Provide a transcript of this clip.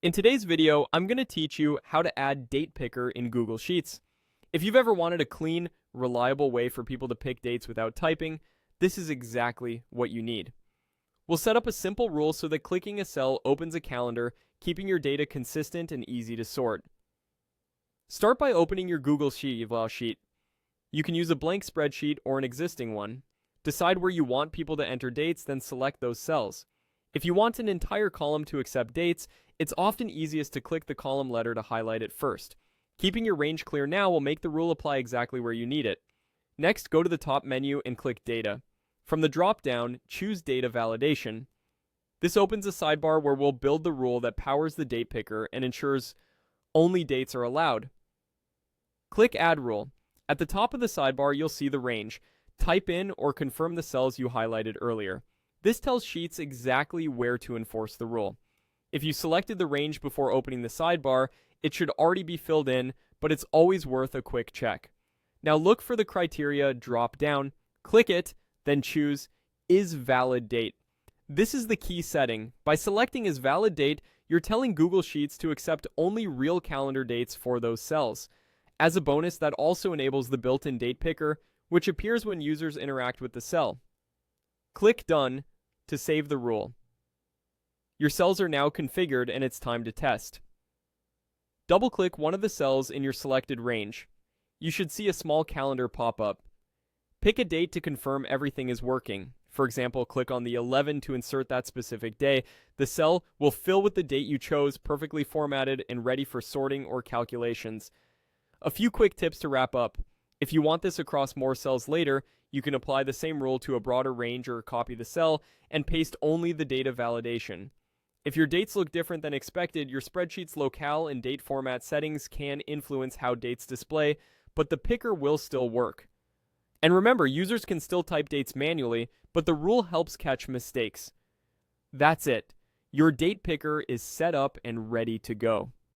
In today's video, I'm going to teach you how to add Date Picker in Google Sheets. If you've ever wanted a clean, reliable way for people to pick dates without typing, this is exactly what you need. We'll set up a simple rule so that clicking a cell opens a calendar, keeping your data consistent and easy to sort. Start by opening your Google Sheet. You can use a blank spreadsheet or an existing one. Decide where you want people to enter dates, then select those cells. If you want an entire column to accept dates, it's often easiest to click the column letter to highlight it first. Keeping your range clear now will make the rule apply exactly where you need it. Next, go to the top menu and click Data. From the drop-down, choose Data Validation. This opens a sidebar where we'll build the rule that powers the date picker and ensures only dates are allowed. Click Add Rule. At the top of the sidebar, you'll see the range. Type in or confirm the cells you highlighted earlier. This tells Sheets exactly where to enforce the rule. If you selected the range before opening the sidebar, it should already be filled in, but it's always worth a quick check. Now look for the criteria drop down, click it, then choose Is Valid Date. This is the key setting. By selecting Is Valid Date, you're telling Google Sheets to accept only real calendar dates for those cells. As a bonus, that also enables the built-in date picker, which appears when users interact with the cell. Click Done to save the rule. Your cells are now configured and it's time to test. Double-click one of the cells in your selected range. You should see a small calendar pop up. Pick a date to confirm everything is working. For example, click on the 11 to insert that specific day. The cell will fill with the date you chose, perfectly formatted and ready for sorting or calculations. A few quick tips to wrap up. If you want this across more cells later, you can apply the same rule to a broader range or copy the cell and paste only the data validation. If your dates look different than expected, your spreadsheet's locale and date format settings can influence how dates display, but the picker will still work. And remember, users can still type dates manually, but the rule helps catch mistakes. That's it. Your date picker is set up and ready to go.